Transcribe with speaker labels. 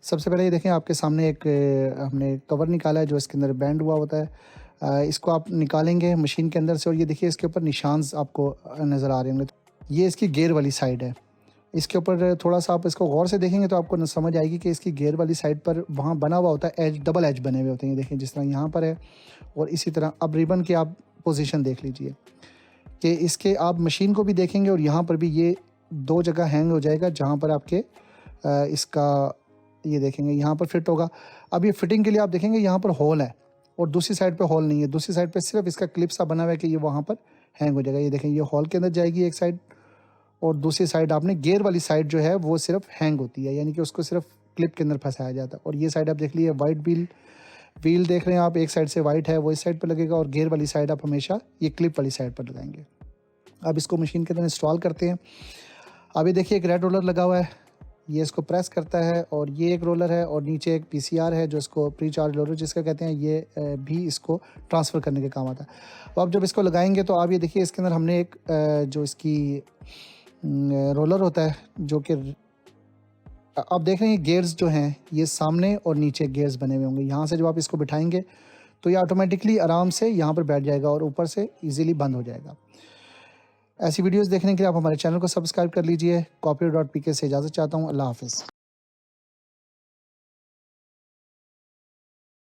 Speaker 1: सबसे पहले ये देखें आपके सामने एक हमने कवर निकाला है जो इसके अंदर बैंड हुआ होता है। इसको आप निकालेंगे मशीन के अंदर से और ये देखिए इसके ऊपर निशान्स आपको नज़र आ रहे होंगे। ये इसकी गियर वाली साइड है। इसके ऊपर थोड़ा-सा आप इसको गौर से देखेंगे तो आपको न समझ आएगी कि इसकी गियर वाली साइड पर वहाँ बना हुआ होता है एज, डबल एज बने हुए होते हैं। ये देखें जिस तरह यहाँ पर है और इसी तरह अब रिबन की आप पोजीशन देख लीजिए कि इसके आप मशीन को भी देखेंगे और यहाँ पर भी ये 2 जगह हैंग हो जाएगा जहाँ पर आपके इसका ये देखेंगे यहाँ पर फिट होगा। अब ये फिटिंग के लिए आप देखेंगे यहाँ पर होल है और दूसरी साइड पे होल नहीं है। दूसरी साइड पे सिर्फ इसका क्लिप सा बना हुआ है कि ये वहाँ पर हैंग हो जाएगा। ये देखें ये होल के अंदर जाएगी एक साइड और दूसरी साइड आपने गियर वाली साइड जो है वो सिर्फ हैंग होती है, यानी कि उसको सिर्फ क्लिप के अंदर फंसाया जाता है। और ये साइड आप देख लीजिए वाइट व्हील देख रहे हैं आप, एक साइड से वाइट है वो इस साइड पर लगेगा और गियर वाली साइड आप हमेशा ये क्लिप वाली साइड पर लगाएंगे। अब इसको मशीन के अंदर इंस्टॉल करते हैं। अभी देखिए एक रेड रोलर लगा हुआ है, ये इसको प्रेस करता है और ये एक रोलर है और नीचे एक पीसीआर है जो इसको प्री चार्ज रोलर जिसका कहते हैं, ये भी इसको ट्रांसफ़र करने के काम आता है। तो आप जब इसको लगाएंगे तो आप ये देखिए इसके अंदर हमने एक जो इसकी रोलर होता है जो कि आप देख रहे हैं गियर्स जो हैं ये सामने और नीचे गियर्स बने हुए होंगे। यहाँ से जब आप इसको बिठाएंगे तो ये ऑटोमेटिकली आराम से यहाँ पर बैठ जाएगा और ऊपर से इजीली बंद हो जाएगा। ऐसी वीडियोस देखने के लिए आप हमारे चैनल को सब्सक्राइब कर लीजिए। copy.pk से इजाज़त चाहता हूँ। अल्लाह हाफ़िज़।